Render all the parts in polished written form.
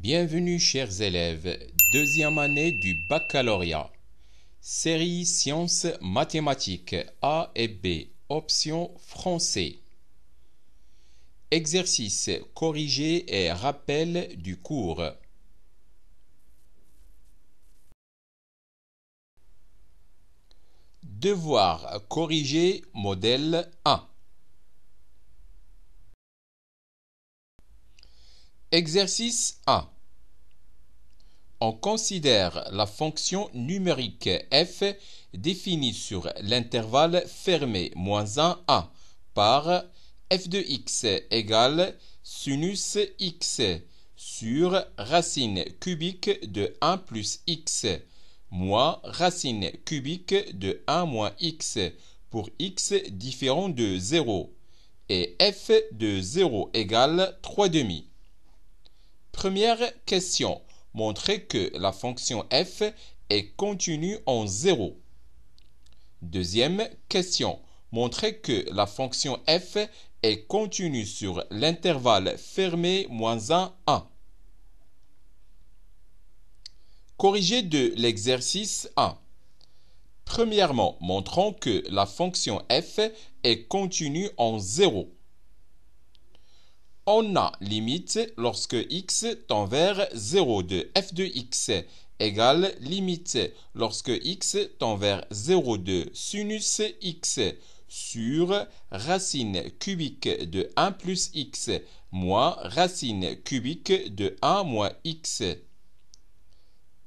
Bienvenue chers élèves, deuxième année du baccalauréat. Série sciences mathématiques A et B, option français. Exercice corrigé et rappel du cours. Devoir corriger modèle 1. Exercice 1. On considère la fonction numérique f définie sur l'intervalle fermé -1 a par f de x égale sinus x sur racine cubique de 1 plus x moins racine cubique de 1 moins x pour x différent de 0 et f de 0 égale 3/2. Première question. Montrer que la fonction f est continue en 0. Deuxième question. Montrer que la fonction f est continue sur l'intervalle fermé -1 a. Corrigé de l'exercice 1. Premièrement, montrons que la fonction f est continue en 0. On a limite lorsque x tend vers 0 de f de x égale limite lorsque x tend vers 0 de sinus x sur racine cubique de 1 plus x moins racine cubique de 1 moins x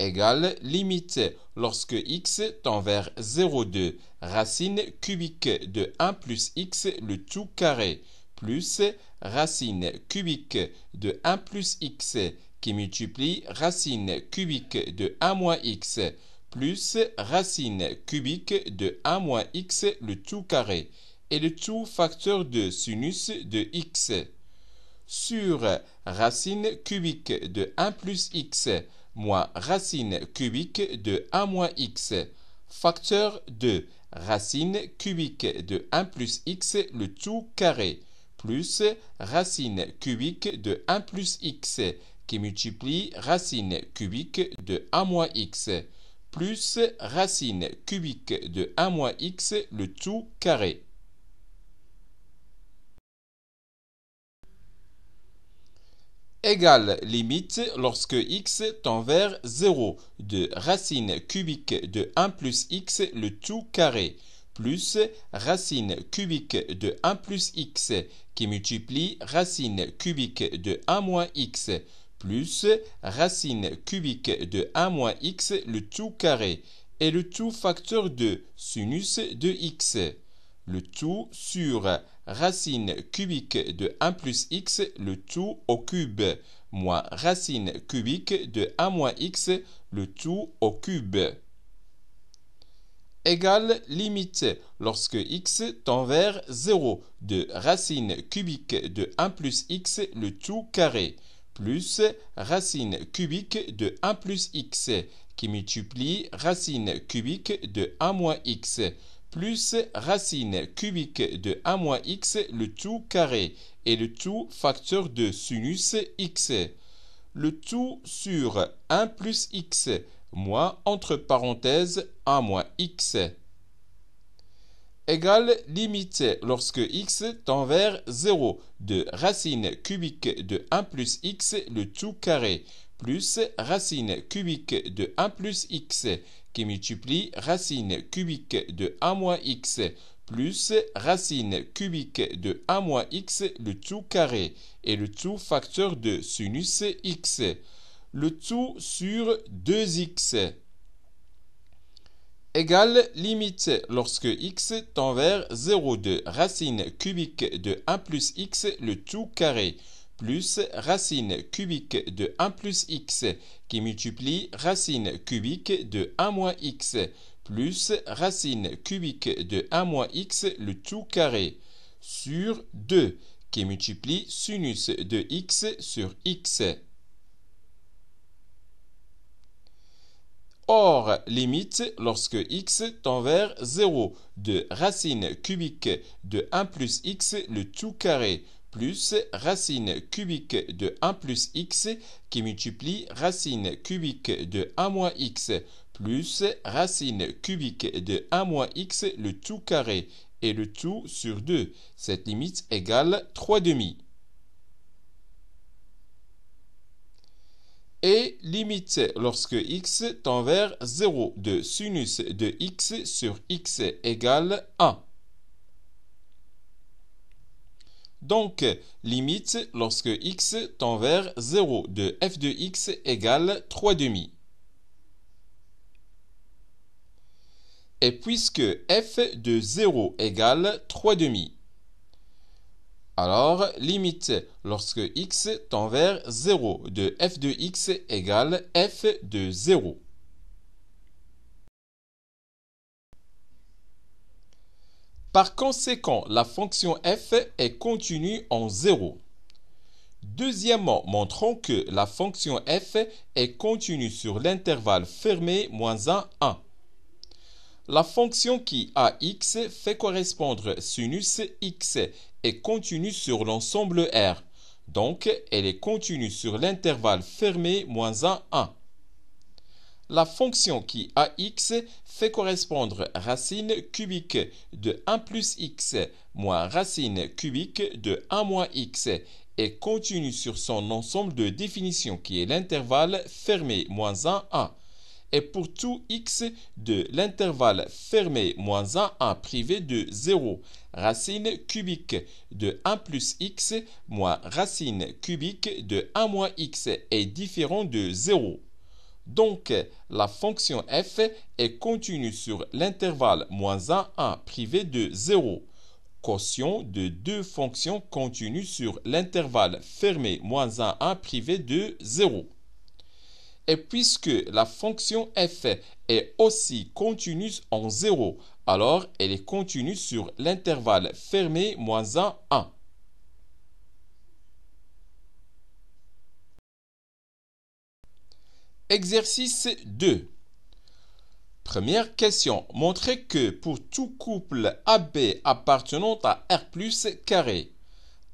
égale limite lorsque x tend vers 0 de racine cubique de 1 plus x le tout carré plus racine cubique de 1 plus x qui multiplie racine cubique de 1 moins x plus racine cubique de 1 moins x le tout carré et le tout facteur de sinus de x sur racine cubique de 1 plus x moins racine cubique de 1 moins x facteur de racine cubique de 1 plus x le tout carré plus racine cubique de 1 plus x qui multiplie racine cubique de 1 moins x plus racine cubique de 1 moins x le tout carré. Égale limite lorsque x tend vers 0 de racine cubique de 1 plus x le tout carré plus racine cubique de 1 plus x qui multiplie racine cubique de 1 moins x plus racine cubique de 1 moins x le tout carré et le tout facteur de sinus de x. Le tout sur racine cubique de 1 plus x le tout au cube moins racine cubique de 1 moins x le tout au cube égale limite lorsque x tend vers 0 de racine cubique de 1 plus x le tout carré plus racine cubique de 1 plus x qui multiplie racine cubique de 1 moins x plus racine cubique de 1 moins x le tout carré et le tout facteur de sinus x. Le tout sur 1 plus x moins entre parenthèses 1 moins x égale limite lorsque x tend vers 0 de racine cubique de 1 plus x le tout carré plus racine cubique de 1 plus x qui multiplie racine cubique de 1 moins x plus racine cubique de 1 moins x le tout carré et le tout facteur de sinus x. Le tout sur 2x égale limite lorsque x tend vers 0 de racine cubique de 1 plus x le tout carré plus racine cubique de 1 plus x qui multiplie racine cubique de 1 moins x plus racine cubique de 1 moins x le tout carré sur 2 qui multiplie sinus de x sur x. Or, limite lorsque x tend vers 0 de racine cubique de 1 plus x le tout carré plus racine cubique de 1 plus x qui multiplie racine cubique de 1 moins x plus racine cubique de 1 moins x le tout carré et le tout sur 2. Cette limite égale 3 demi. Et limite lorsque x tend vers 0 de sinus de x sur x égale 1. Donc, limite lorsque x tend vers 0 de f de x égale 3 demi. Et puisque f de 0 égale 3 demi, alors limite lorsque x tend vers 0 de f de x égale f de 0. Par conséquent, la fonction f est continue en 0. Deuxièmement, montrons que la fonction f est continue sur l'intervalle fermé moins 1, 1. La fonction qui a x fait correspondre sinus x est continue sur l'ensemble R. Donc, elle est continue sur l'intervalle fermé moins 1, 1. La fonction qui a x fait correspondre racine cubique de 1 plus x moins racine cubique de 1 moins x est continue sur son ensemble de définition qui est l'intervalle fermé moins 1, 1. Et pour tout x de l'intervalle fermé moins 1, 1 privé de 0, racine cubique de 1 plus x moins racine cubique de 1 moins x est différent de 0. Donc, la fonction f est continue sur l'intervalle moins 1, 1 privé de 0. Quotient de deux fonctions continues sur l'intervalle fermé moins 1, 1 privé de 0. Et puisque la fonction f est aussi continue en 0, alors elle est continue sur l'intervalle fermé moins 1, 1. Exercice 2. Première question. Montrez que pour tout couple AB appartenant à R plus carré,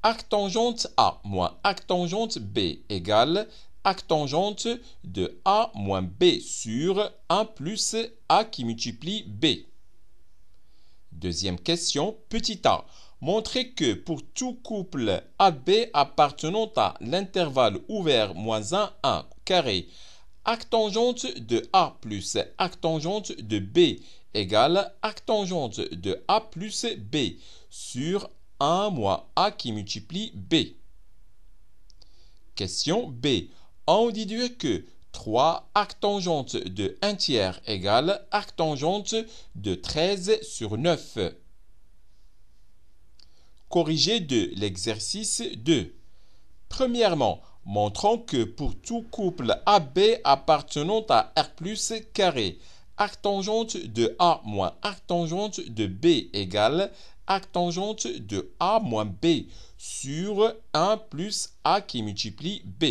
arctangente A moins arctangente B égale arctangente de A moins B sur 1 plus A qui multiplie B. Deuxième question, petit a. Montrez que pour tout couple AB appartenant à l'intervalle ouvert moins 1, 1 carré, arctangente de A plus arctangente de B égale arctangente de A plus B sur 1 moins A qui multiplie B. Question B. On déduit que 3 arctangente de 1 tiers égale arctangente de 13 sur 9. Corrigé de l'exercice 2. Premièrement, montrons que pour tout couple AB appartenant à R plus carré, arctangente de A moins arctangente de B égale arctangente de A moins B sur 1 plus A qui multiplie B.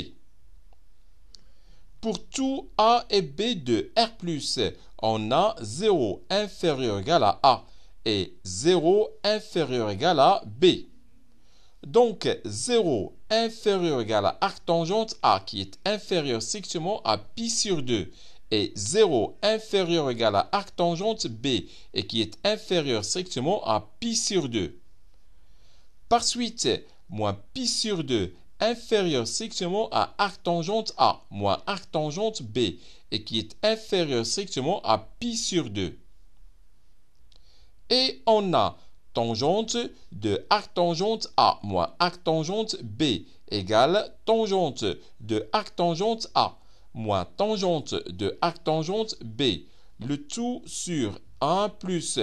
Pour tout A et B de R+, on a 0 inférieur égal à A et 0 inférieur égal à B. Donc, 0 inférieur égal à arctangente A qui est inférieur strictement à pi sur 2 et 0 inférieur égal à arctangente B et qui est inférieur strictement à pi sur 2. Par suite, moins pi sur 2 inférieur strictement à arctangente A moins arctangente B et qui est inférieur strictement à pi sur 2. Et on a tangente de arctangente A moins arctangente B égale tangente de arctangente A moins tangente de arctangente B, le tout sur 1 plus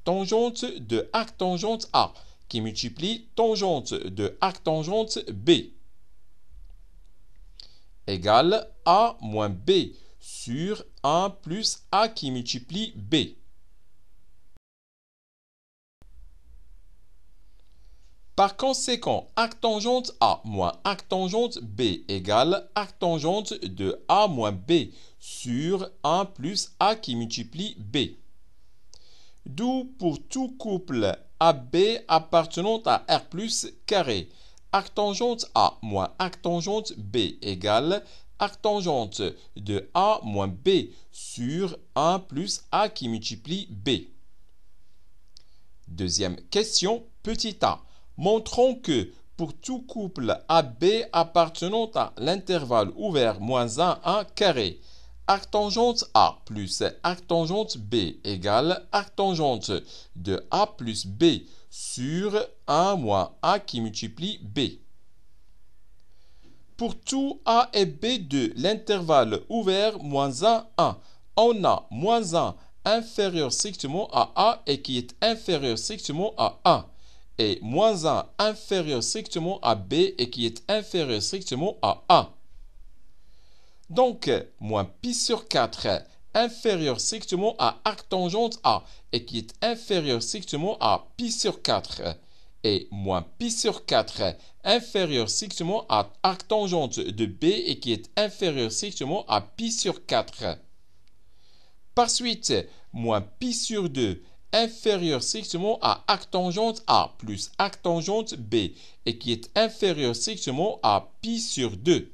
tangente de arctangente A qui multiplie tangente de arctangente B égale A moins B sur 1 plus A qui multiplie B. Par conséquent, arctangente A moins arctangente B égale arctangente de A moins B sur 1 plus A qui multiplie B. D'où pour tout couple AB appartenant à R plus carré, arctangente A moins arctangente B égale arctangente de A moins B sur 1 plus A qui multiplie B. Deuxième question, petit a. Montrons que pour tout couple AB appartenant à l'intervalle ouvert moins 1 carré, arctangente A plus arctangente B égale arctangente de A plus B sur 1 moins A qui multiplie B. Pour tout A et B de l'intervalle ouvert moins 1, on a moins 1 inférieur strictement à A et qui est inférieur strictement à A. Et moins 1 inférieur strictement à B et qui est inférieur strictement à A. Donc, moins pi sur 4 inférieur strictement à arctangente A et qui est inférieur strictement à pi sur 4. Et moins pi sur 4 inférieur strictement à arctangente de B et qui est inférieur strictement à pi sur 4. Par suite, moins pi sur 2 inférieur strictement à arctangente A plus arctangente B et qui est inférieur strictement à pi sur 2.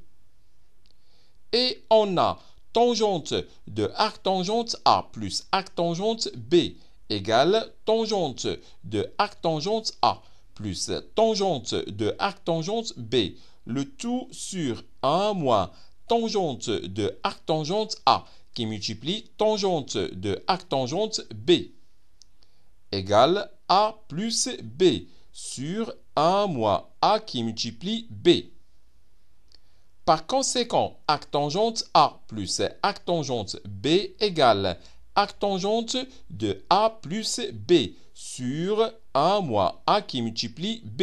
Et on a tangente de arctangente A plus arctangente B égale tangente de arctangente A plus tangente de arctangente B, le tout sur 1 moins tangente de arctangente A qui multiplie tangente de arctangente B égale A plus B sur 1 moins A qui multiplie B. Par conséquent, arctangente A plus arctangente B égale arctangente de A plus B sur 1 moins A qui multiplie B.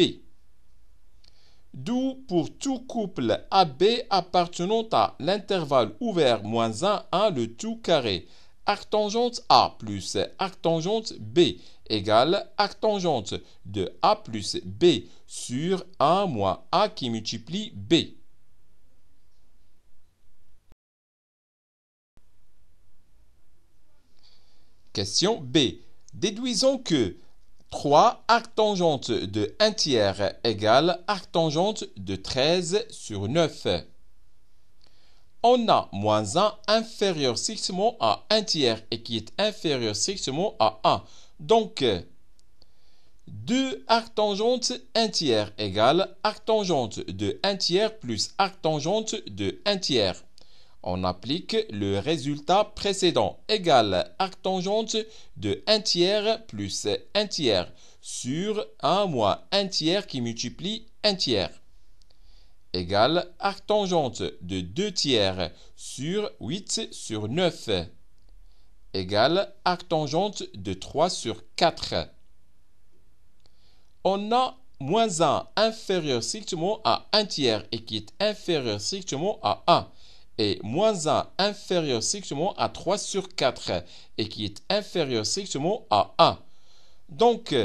D'où pour tout couple AB appartenant à l'intervalle ouvert moins 1, le tout carré, arctangente A plus arctangente B égale arctangente de A plus B sur 1 moins A qui multiplie B. Question B. Déduisons que 3 arctangente de 1 tiers égale arctangente de 13 sur 9. On a moins 1 inférieur strictement à 1 tiers et qui est inférieur strictement à 1. Donc, 2 arctangente 1 tiers égale arctangente de 1 tiers plus arctangente de 1 tiers. On applique le résultat précédent égale arctangente de 1 tiers plus 1 tiers sur 1 moins 1 tiers qui multiplie 1 tiers égale arctangente de 2 tiers sur 8 sur 9 égale arctangente de 3 sur 4. On a moins 1 inférieur strictement à 1 tiers et qui est inférieur strictement à 1. Et moins 1 inférieur strictement à 3 sur 4 et qui est inférieur strictement à 1. Donc,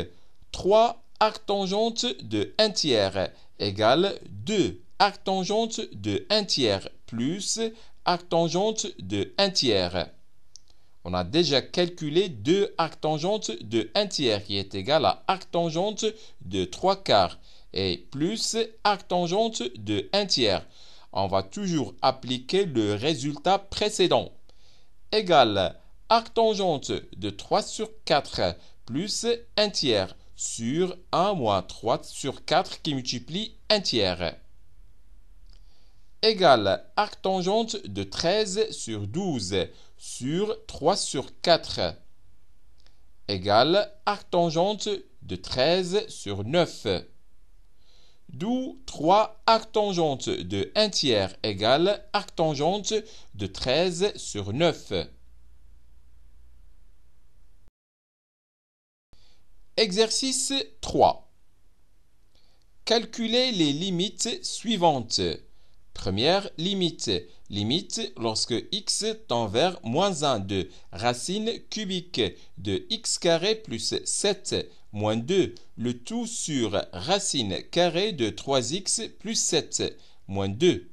3 arctangente de 1 tiers égale 2 arctangente de 1 tiers plus arctangente de 1 tiers. On a déjà calculé 2 arctangente de 1 tiers qui est égal à arctangente de 3 quarts et plus arctangente de 1 tiers. On va toujours appliquer le résultat précédent. Égale arctangente de 3 sur 4 plus 1 tiers sur 1 moins 3 sur 4 qui multiplie 1 tiers. Égale arctangente de 13 sur 12 sur 3 sur 4. Égale arctangente de 13 sur 9. D'où 3 arctangente de 1 tiers égale arctangente de 13 sur 9. Exercice 3. Calculez les limites suivantes. Première limite. Limite lorsque x tend vers moins 1 de racine cubique de x carré plus 7 moins 2, le tout sur racine carrée de 3x plus 7 moins 2.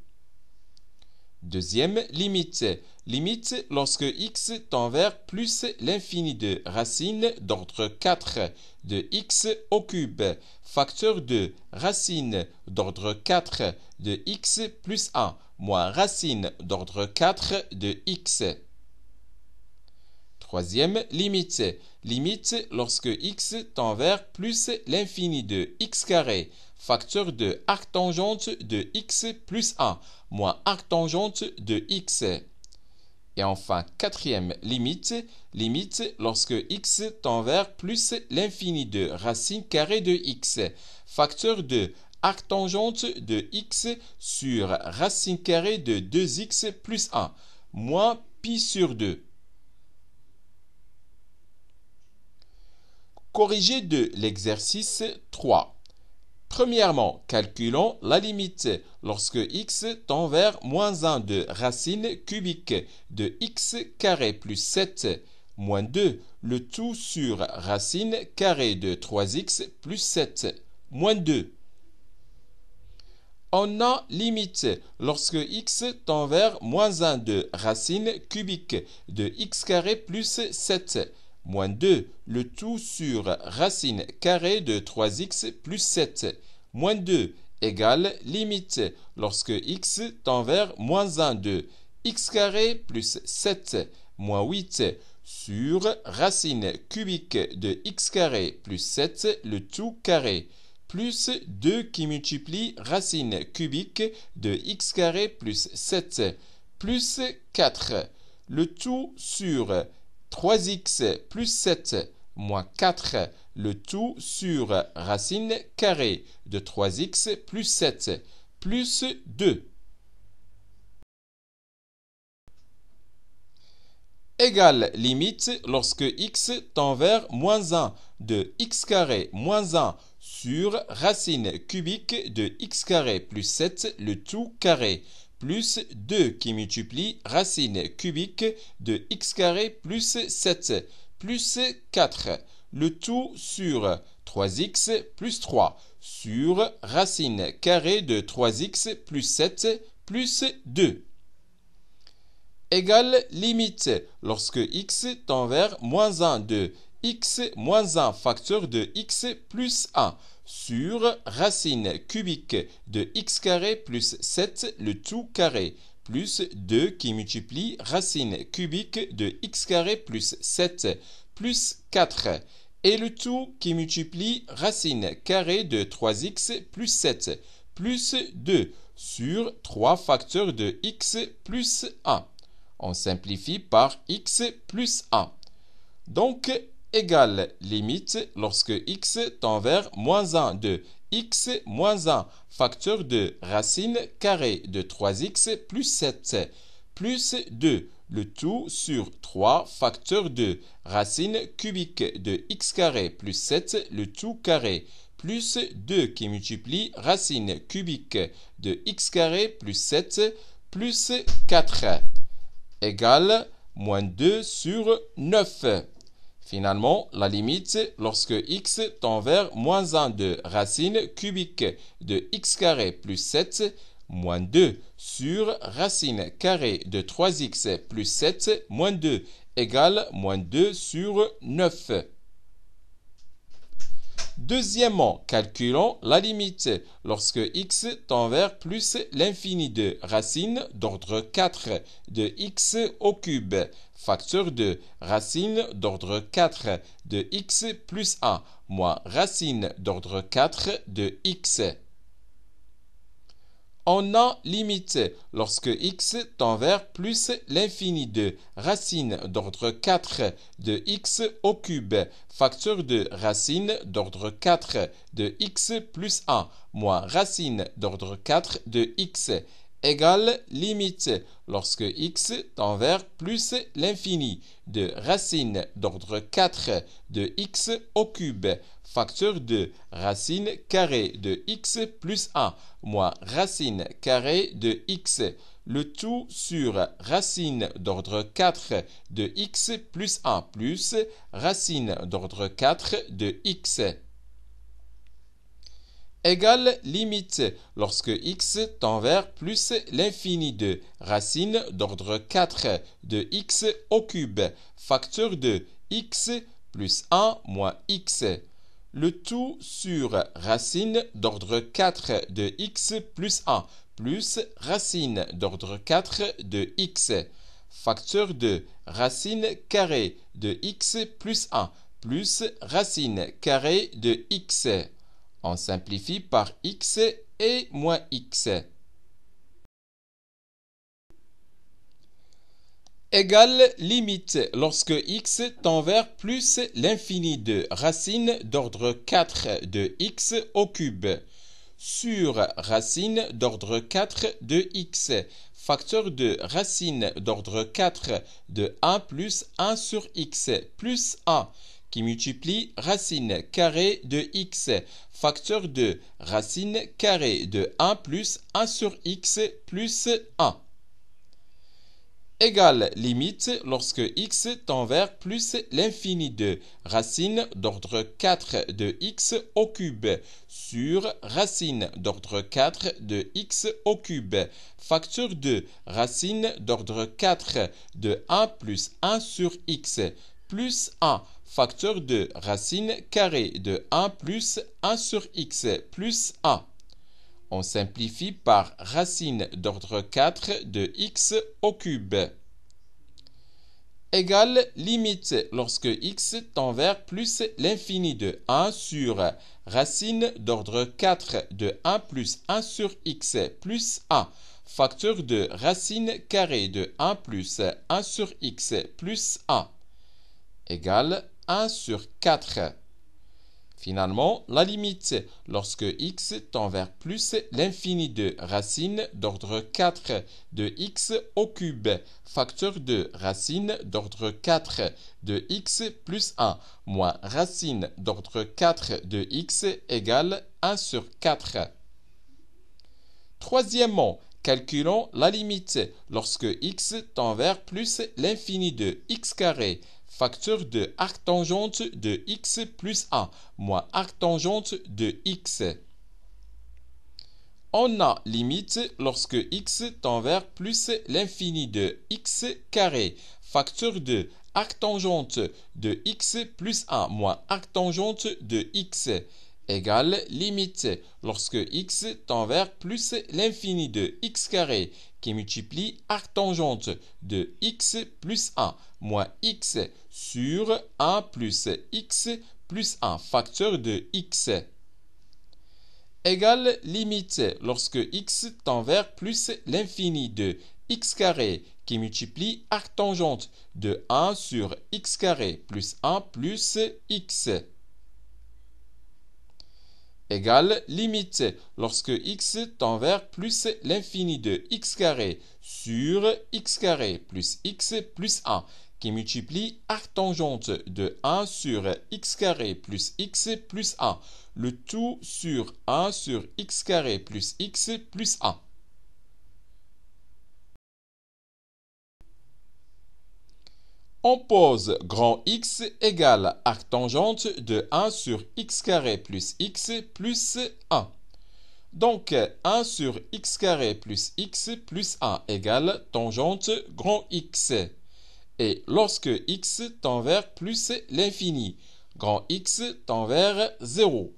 Deuxième limite. limite lorsque x tend vers plus l'infini de racine d'ordre 4 de x au cube, facteur de racine d'ordre 4 de x plus 1 moins racine d'ordre 4 de x. Troisième limite. Limite lorsque x tend vers plus l'infini de x carré, facteur de arctangente de x plus 1 moins arctangente de x. Et enfin, quatrième limite. Limite lorsque x tend vers plus l'infini de racine carrée de x, facteur de arctangente de x sur racine carrée de 2x plus 1 moins pi sur 2. Corrigé de l'exercice 3. Premièrement, calculons la limite lorsque x tend vers moins 1 de racine cubique de x carré plus 7 moins 2, le tout sur racine carrée de 3x plus 7 moins 2. On a limite lorsque x tend vers moins 1 de racine cubique de x carré plus 7 moins 2, le tout sur racine carrée de 3x plus 7, moins 2, égale limite lorsque x tend vers moins 1 de x carré plus 7, moins 8, sur racine cubique de x carré plus 7, le tout carré, plus 2 qui multiplie racine cubique de x carré plus 7, plus 4, le tout sur 3x plus 7 moins 4, le tout sur racine carrée de 3x plus 7, plus 2. Égale limite lorsque x tend vers moins 1 de x carré moins 1 sur racine cubique de x carré plus 7, le tout carré, plus 2 qui multiplie racine cubique de x carré plus 7, plus 4, le tout sur 3x plus 3, sur racine carrée de 3x plus 7, plus 2. Égale limite lorsque x tend vers moins 1 de x moins 1 facteur de x plus 1 sur racine cubique de x carré plus 7, le tout carré, plus 2 qui multiplie racine cubique de x carré plus 7, plus 4, et le tout qui multiplie racine carrée de 3x plus 7, plus 2 sur 3 facteurs de x plus 1. On simplifie par x plus 1. Donc, égale limite lorsque x tend vers moins 1 de x moins 1 facteur de racine carrée de 3x plus 7 plus 2, le tout sur 3 facteur de racine cubique de x carré plus 7, le tout carré, plus 2 qui multiplie racine cubique de x carré plus 7 plus 4 égale moins 2 sur 9. Finalement, la limite lorsque x tend vers moins 1 de racine cubique de x carré plus 7, moins 2 sur racine carrée de 3x plus 7, moins 2 égale moins 2 sur 9. Deuxièmement, calculons la limite lorsque x tend vers plus l'infini de racine d'ordre 4 de x au cube, facteur de racine d'ordre 4 de x plus 1 moins racine d'ordre 4 de x. On a limite lorsque x tend vers plus l'infini de racine d'ordre 4 de x au cube, facteur de racine d'ordre 4 de x plus 1 moins racine d'ordre 4 de x égale limite lorsque x tend vers plus l'infini de racine d'ordre 4 de x au cube, facteur de racine carrée de x plus 1 moins racine carrée de x, le tout sur racine d'ordre 4 de x plus 1 plus racine d'ordre 4 de x. égale limite lorsque x tend vers plus l'infini de racine d'ordre 4 de x au cube, facteur de x plus 1 moins x. Le tout sur racine d'ordre 4 de x plus 1 plus racine d'ordre 4 de x, facteur de racine carrée de x plus 1 plus racine carrée de x. On simplifie par x et moins x. Égale limite lorsque x tend vers plus l'infini de racine d'ordre 4 de x au cube sur racine d'ordre 4 de x, facteur de racine d'ordre 4 de 1 plus 1 sur x plus 1 qui multiplie racine carrée de x, facteur de racine carrée de 1 plus 1 sur x plus 1. Égale limite lorsque x tend vers plus l'infini de racine d'ordre 4 de x au cube sur racine d'ordre 4 de x au cube, facteur de racine d'ordre 4 de 1 plus 1 sur x plus 1, facteur de racine carrée de 1 plus 1 sur x plus 1. On simplifie par racine d'ordre 4 de x au cube. Égale limite lorsque x tend vers plus l'infini de 1 sur racine d'ordre 4 de 1 plus 1 sur x plus 1, facteur de racine carrée de 1 plus 1 sur x plus 1, égale 1 sur 4. Finalement, la limite lorsque x tend vers plus l'infini de racine d'ordre 4 de x au cube, facteur de racine d'ordre 4 de x plus 1 moins racine d'ordre 4 de x égale 1 sur 4. Troisièmement, calculons la limite lorsque x tend vers plus l'infini de x carré, facteur de arctangente de x plus 1 moins arctangente de x. On a limite lorsque x tend vers plus l'infini de x carré, facteur de arctangente de x plus 1 moins arctangente de x, égale limite lorsque x tend vers plus l'infini de x carré qui multiplie arctangente de x plus 1 moins x sur 1 plus x plus 1 facteur de x, égale limite lorsque x tend vers plus l'infini de x carré qui multiplie arctangente de 1 sur x carré plus 1 plus x, égale limite lorsque x tend vers plus l'infini de x carré sur x carré plus x plus 1 qui multiplie arctangente de 1 sur x carré plus x plus 1, le tout sur 1 sur x carré plus x plus 1. On pose grand X égale arctangente de 1 sur x carré plus x plus 1. Donc 1 sur x carré plus x plus 1 égale tangente grand X. Et lorsque x tend vers plus l'infini, grand X tend vers 0.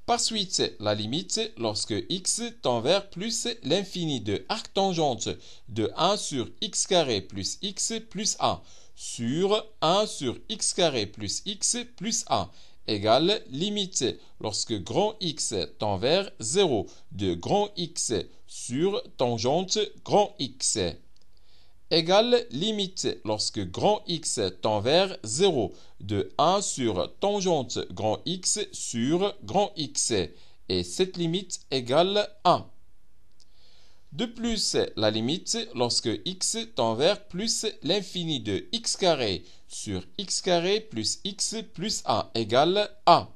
Par suite, la limite lorsque x tend vers plus l'infini de arctangente de 1 sur x carré plus x plus 1 sur 1 sur x carré plus x plus 1 égale limite lorsque grand X tend vers 0 de grand X sur tangente grand X, égale limite lorsque grand X tend vers 0 de 1 sur tangente grand X sur grand X, et cette limite égale 1. De plus, la limite lorsque x tend vers plus l'infini de x carré sur x carré plus x plus 1 égale 1.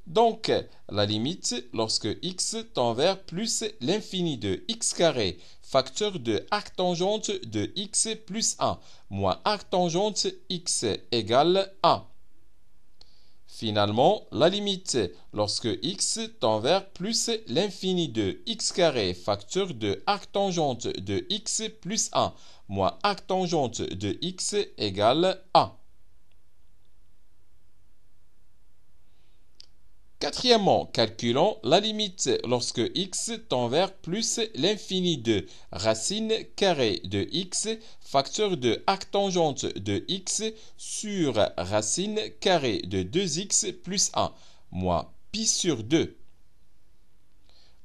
Donc, la limite lorsque x tend vers plus l'infini de x carré, facteur de arctangente de x plus 1 moins arctangente x égale 1. Finalement, la limite lorsque x tend vers plus l'infini de x carré facteur de arctangente de x plus 1 moins arctangente de x égale 1. Quatrièmement, calculons la limite lorsque x tend vers plus l'infini de racine carrée de x facteur de arctangente de x sur racine carrée de 2x plus 1 moins pi sur 2.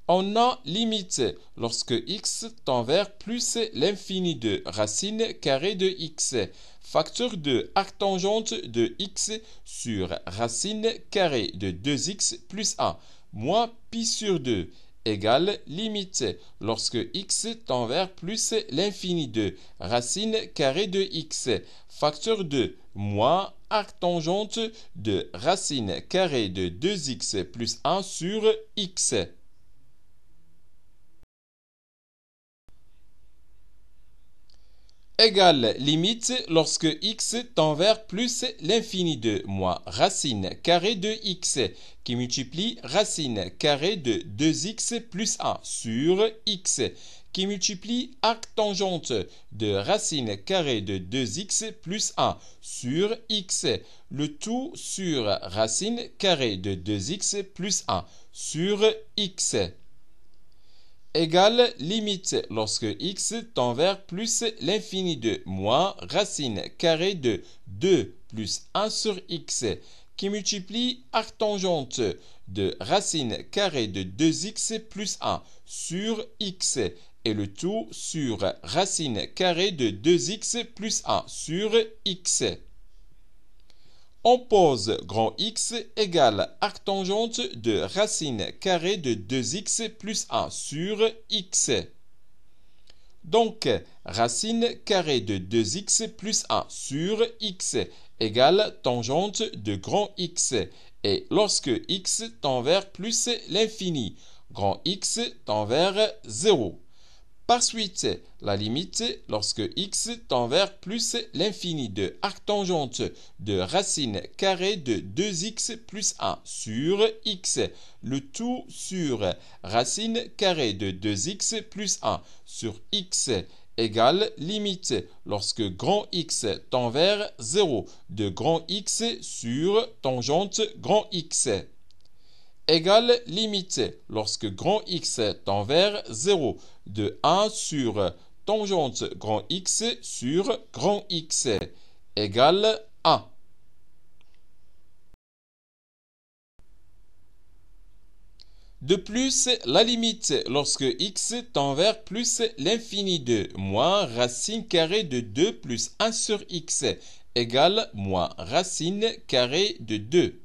On a limite lorsque x tend vers plus l'infini de racine carrée de x facteur de arctangente de x sur racine carrée de 2x plus 1 moins pi sur 2 égale limite lorsque x tend vers plus l'infini de racine carrée de x facteur de moins arctangente de racine carrée de 2x plus 1 sur x. Égale limite lorsque x tend vers plus l'infini de moins racine carrée de x qui multiplie racine carrée de 2x plus 1 sur x qui multiplie arctangente de racine carrée de 2x plus 1 sur x, le tout sur racine carrée de 2x plus 1 sur x. Égale limite lorsque x tend vers plus l'infini de moins racine carrée de 2 plus 1 sur x qui multiplie arctangente de racine carrée de 2x plus 1 sur x et le tout sur racine carrée de 2x plus 1 sur x. On pose grand X égale arctangente de racine carrée de 2x plus 1 sur x. Donc, racine carrée de 2x plus 1 sur x égale tangente de grand X. Et lorsque x tend vers plus l'infini, grand X tend vers 0. Par suite, la limite lorsque x tend vers plus l'infini de arctangente de racine carrée de 2x plus 1 sur x, le tout sur racine carrée de 2x plus 1 sur x égale limite lorsque grand X tend vers 0 de grand X sur tangente grand X. Égale limite lorsque grand X tend vers 0 de 1 sur tangente grand X sur grand X égale 1. De plus, la limite lorsque x tend vers plus l'infini de moins racine carrée de 2 plus 1 sur x égale moins racine carrée de 2.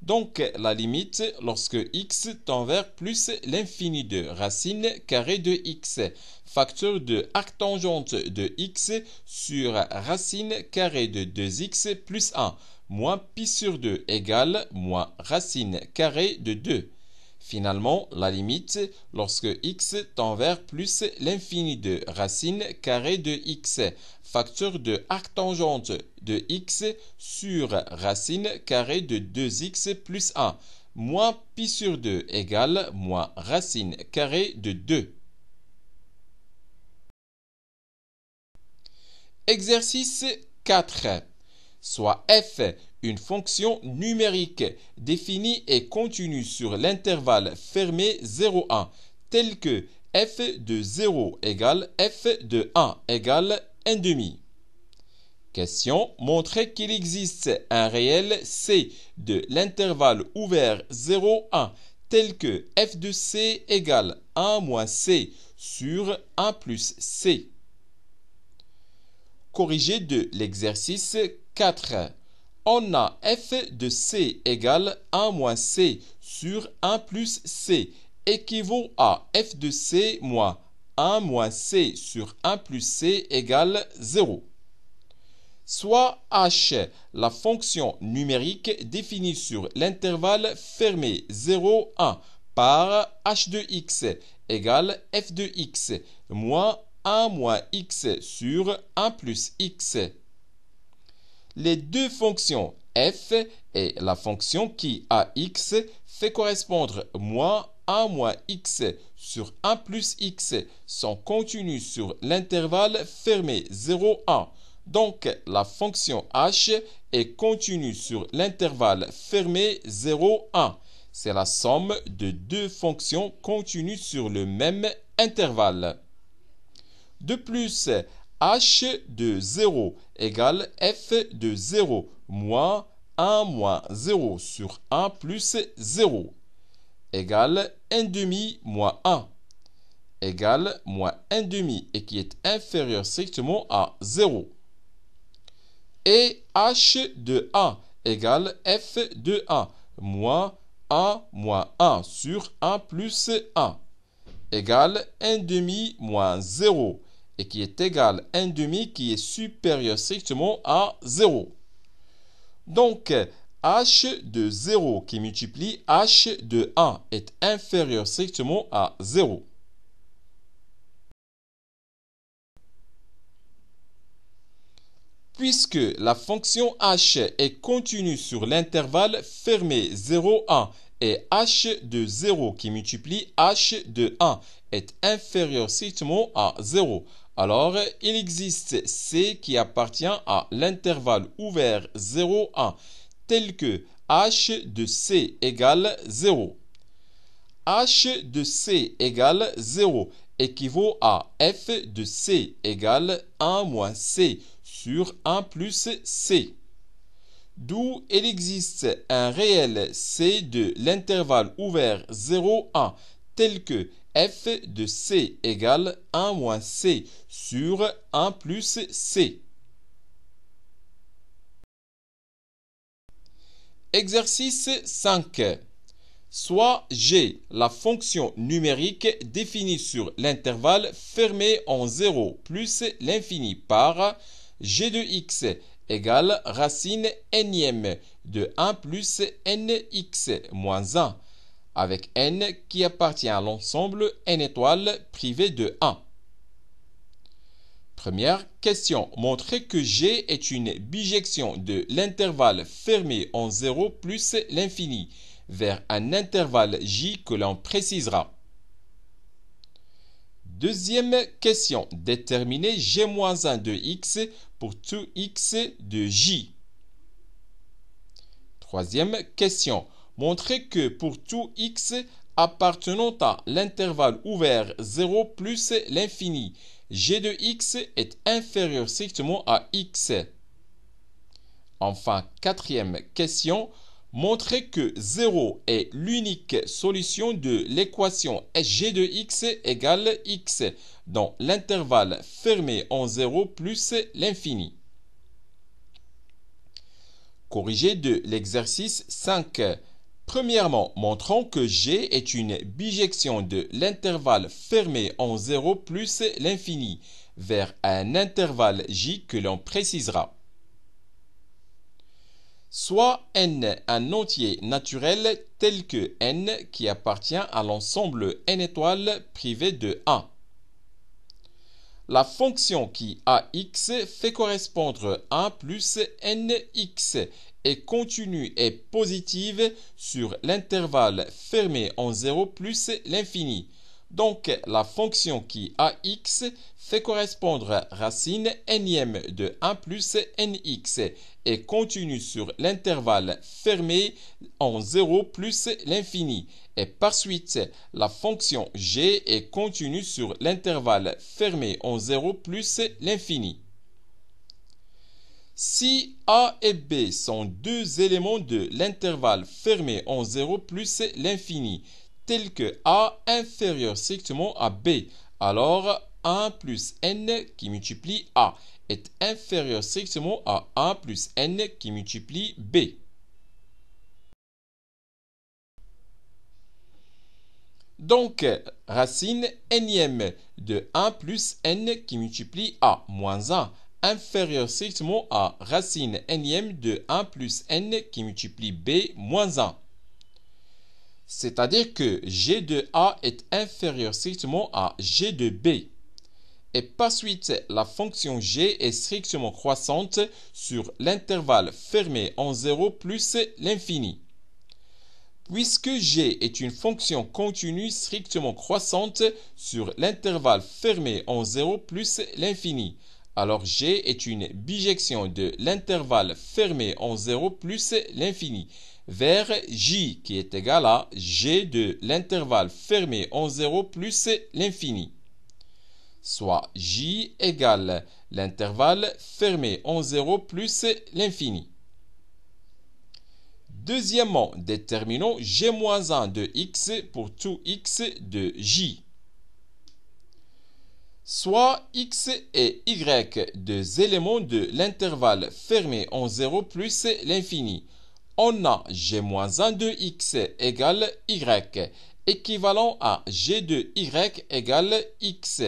Donc, la limite lorsque x tend vers plus l'infini de racine carrée de x, facteur de arctangente de x sur racine carrée de 2x plus 1, moins pi sur 2 égale moins racine carrée de 2. Finalement, la limite lorsque x tend vers plus l'infini de racine carrée de x, facteur de arctangente de x sur racine carrée de 2x plus 1, moins pi sur 2 égale moins racine carrée de 2. Exercice 4. Soit f une fonction numérique définie et continue sur l'intervalle fermé 0,1, telle que f de 0 égale f de 1 égale 1,5. Question, montrer qu'il existe un réel c de l'intervalle ouvert 0,1, tel que f de c égale 1 moins c sur 1 plus c. Corrigé de l'exercice 4. On a f de c égale 1 moins c sur 1 plus c équivaut à f de c moins 1 moins c sur 1 plus c égale 0. Soit h, la fonction numérique définie sur l'intervalle fermé 0, 1 par h de x égale f de x moins 1 moins x sur 1 plus x. Les deux fonctions f est la fonction qui, à x, fait correspondre moins 1 moins x sur 1 plus x sont contenus sur l'intervalle fermé 0, 1. Donc, la fonction h est contenue sur l'intervalle fermé 0, 1. C'est la somme de deux fonctions contenues sur le même intervalle. De plus, h de 0 égale f de 0 moins 1 moins 0 sur 1 plus 0 égale 1 demi moins 1 égale moins 1 demi et qui est inférieur strictement à 0. Et h de 1 égale f de 1 moins 1 moins 1 sur 1 plus 1 égale 1 demi moins 0 et qui est égal à 1 demi qui est supérieur strictement à 0. Donc, h de 0 qui multiplie h de 1 est inférieur strictement à 0. Puisque la fonction h est contenue sur l'intervalle fermé 0, 1 et h de 0 qui multiplie h de 1 est inférieur strictement à 0, alors il existe c qui appartient à l'intervalle ouvert 0, 1, tel que h de c égale 0. h de c égale 0 équivaut à f de c égale 1 moins c sur 1 plus c. D'où il existe un réel c de l'intervalle ouvert 0, 1, tel que f de c égale 1 moins c sur 1 plus c. Exercice 5. Soit g, la fonction numérique définie sur l'intervalle fermé en 0 plus l'infini par g de x égale racine nième de 1 plus nx moins 1, avec n qui appartient à l'ensemble n étoiles privé de 1. Première question. Montrez que g est une bijection de l'intervalle fermé en 0 plus l'infini vers un intervalle j que l'on précisera. Deuxième question. Déterminez g-1 de x pour tout x de j. Troisième question. Montrez que pour tout x appartenant à l'intervalle ouvert 0 plus l'infini, g de x est inférieur strictement à x. Enfin, quatrième question. Montrez que 0 est l'unique solution de l'équation g de x égale x dans l'intervalle fermé en 0 plus l'infini. Corrigé de l'exercice 5. Premièrement, montrons que g est une bijection de l'intervalle fermé en 0 plus l'infini vers un intervalle j que l'on précisera. Soit n un entier naturel tel que n qui appartient à l'ensemble n étoiles privé de 1. La fonction qui à x fait correspondre 1 plus nx est continue et positive sur l'intervalle fermé en 0 plus l'infini. Donc, la fonction qui à x fait correspondre racine nième de 1 plus nx est continue sur l'intervalle fermé en 0 plus l'infini. Et par suite, la fonction g est continue sur l'intervalle fermé en 0 plus l'infini. Si a et b sont deux éléments de l'intervalle fermé en 0 plus l'infini, tel que a inférieur strictement à b, alors 1 plus n qui multiplie a est inférieur strictement à 1 plus n qui multiplie b. Donc, racine nième de 1 plus n qui multiplie a moins 1 inférieur strictement à racine nième de 1 plus n qui multiplie b moins 1. C'est-à-dire que g de a est inférieur strictement à g de b. Et par suite, la fonction g est strictement croissante sur l'intervalle fermé en 0 plus l'infini. Puisque g est une fonction continue strictement croissante sur l'intervalle fermé en 0 plus l'infini, alors g est une bijection de l'intervalle fermé en 0 plus l'infini vers j qui est égal à g de l'intervalle fermé en 0 plus l'infini, soit j égale l'intervalle fermé en 0 plus l'infini. Deuxièmement, déterminons g-1 de x pour tout x de j. Soit x et y deux éléments de l'intervalle fermé en 0 plus l'infini. On a g-1 de x égale y, équivalent à g de y égale x,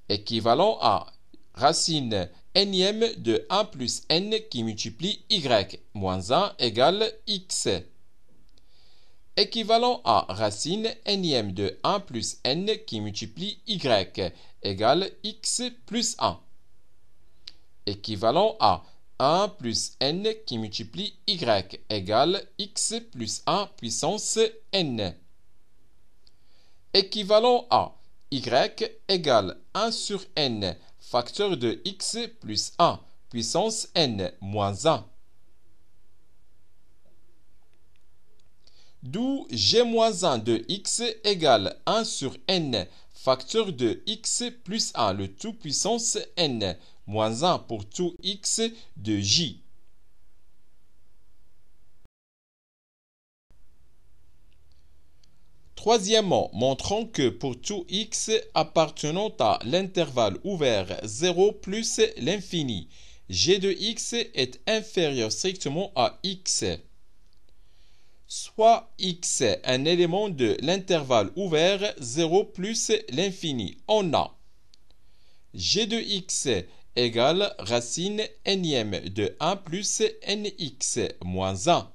équivalent à racine nème de 1 plus n qui multiplie y, moins 1 égale x, équivalent à racine nème de 1 plus n qui multiplie y, égale x plus 1, équivalent à 1 plus n qui multiplie y, égale x plus 1 puissance n, équivalent à y égale 1 sur n, facteur de x plus 1, puissance n moins 1. D'où g-1 de x égale 1 sur n, facteur de x plus 1, le tout puissance n, moins 1 pour tout x de j. Troisièmement, montrons que pour tout x appartenant à l'intervalle ouvert 0 plus l'infini, g de x est inférieur strictement à x. Soit x un élément de l'intervalle ouvert 0 plus l'infini, on a g de x égale racine nème de 1 plus nx moins 1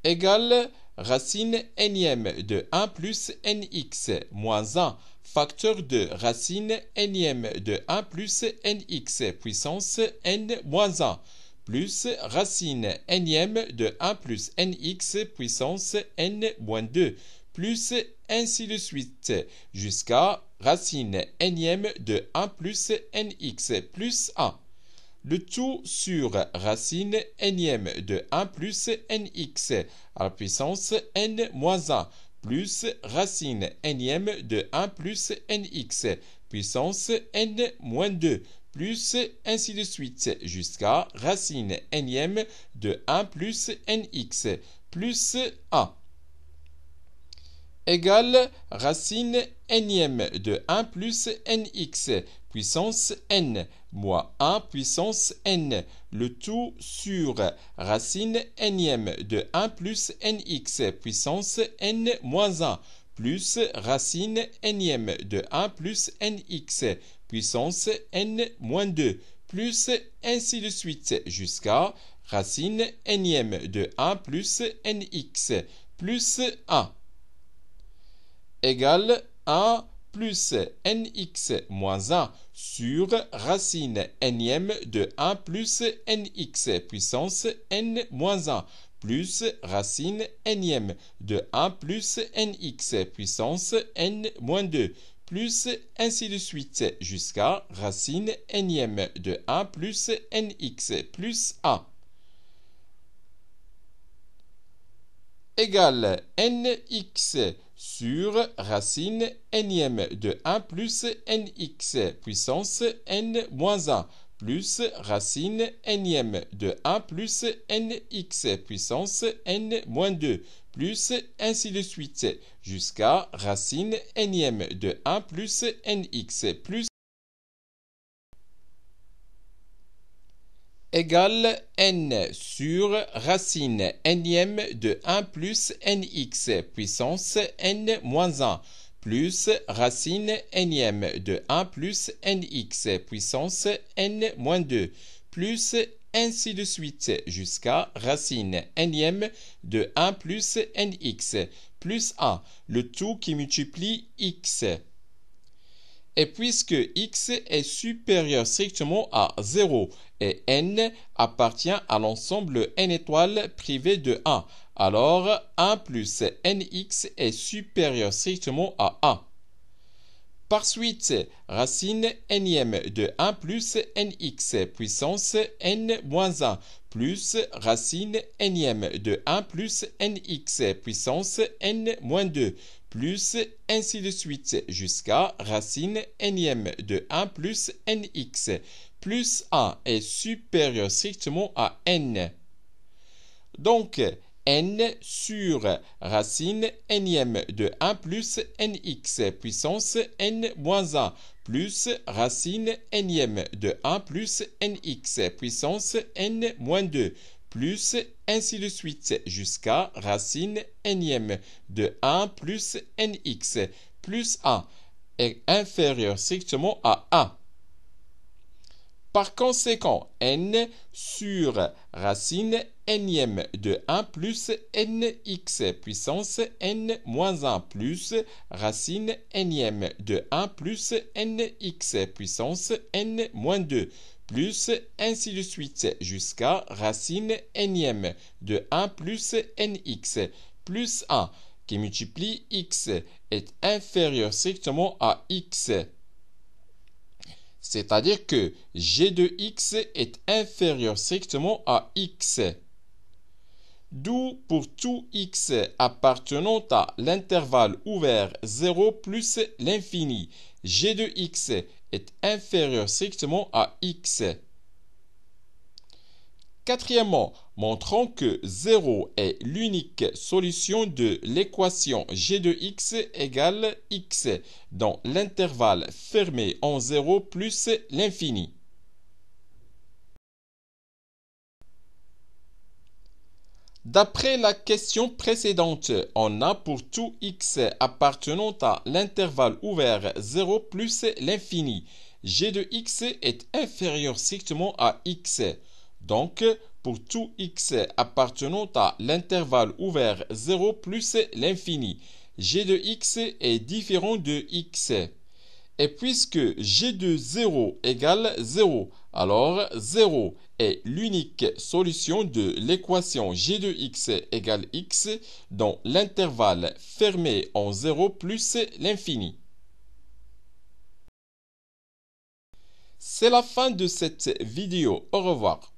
égale racine nème de 1 plus nx moins 1, facteur de racine nème de 1 plus nx puissance n moins 1, plus racine nème de 1 plus nx puissance n moins 2, plus ainsi de suite, jusqu'à racine nème de 1 plus nx plus 1. Le tout sur racine nème de 1 plus nx à la puissance n moins 1 plus racine nème de 1 plus nx puissance n moins 2 plus ainsi de suite jusqu'à racine nème de 1 plus nx plus 1 égale racine nème de 1 plus nx puissance n moins 1 puissance n, le tout sur racine nème de 1 plus nx puissance n moins 1 plus racine nème de 1 plus nx puissance n moins 2 plus ainsi de suite jusqu'à racine nème de 1 plus nx plus 1 égale 1 plus nx moins 1 sur racine nème de 1 plus nx puissance n moins 1 plus racine nème de 1 plus nx puissance n moins 2 plus ainsi de suite jusqu'à racine nème de 1 plus nx plus 1 égale nx sur racine nème de 1 plus nx puissance n moins 1 plus racine nème de 1 plus nx puissance n moins 2 plus ainsi de suite jusqu'à racine nème de 1 plus nx plus égale n sur racine nème de 1 plus nx puissance n moins 1 plus racine nème de 1 plus nx puissance n moins 2 plus ainsi de suite jusqu'à racine nème de 1 plus nx plus 1, le tout qui multiplie x Et puisque x est supérieur strictement à 0 et n appartient à l'ensemble n étoiles privé de 1, alors 1 plus nx est supérieur strictement à 1. Par suite, racine nième de 1 plus nx puissance n moins 1 plus racine nième de 1 plus nx puissance n moins 2 plus ainsi de suite jusqu'à racine nième de 1 plus nx plus 1 est supérieur strictement à n. Donc, n sur racine nième de 1 plus nx puissance n moins 1 plus racine nième de 1 plus nx puissance n moins 2 plus ainsi de suite jusqu'à racine nième de 1 plus nx plus 1 est inférieur strictement à 1. Par conséquent, n sur racine nième de 1 plus nx puissance n moins 1 plus racine nième de 1 plus nx puissance n moins 2 plus ainsi de suite jusqu'à racine nième de 1 plus nx plus 1 qui multiplie x est inférieur strictement à x. C'est-à-dire que g de x est inférieur strictement à x. D'où pour tout x appartenant à l'intervalle ouvert 0 plus l'infini, g de x est inférieur strictement à x. Quatrièmement, montrons que 0 est l'unique solution de l'équation g de x égale x dans l'intervalle fermé en 0 plus l'infini. D'après la question précédente, on a pour tout x appartenant à l'intervalle ouvert 0 plus l'infini, g de x est inférieur strictement à x. Donc, pour tout x appartenant à l'intervalle ouvert 0 plus l'infini, g de x est différent de x. Et puisque g de 0 égale 0, alors 0 est l'unique solution de l'équation g de x égale x dans l'intervalle fermé en 0 plus l'infini. C'est la fin de cette vidéo. Au revoir.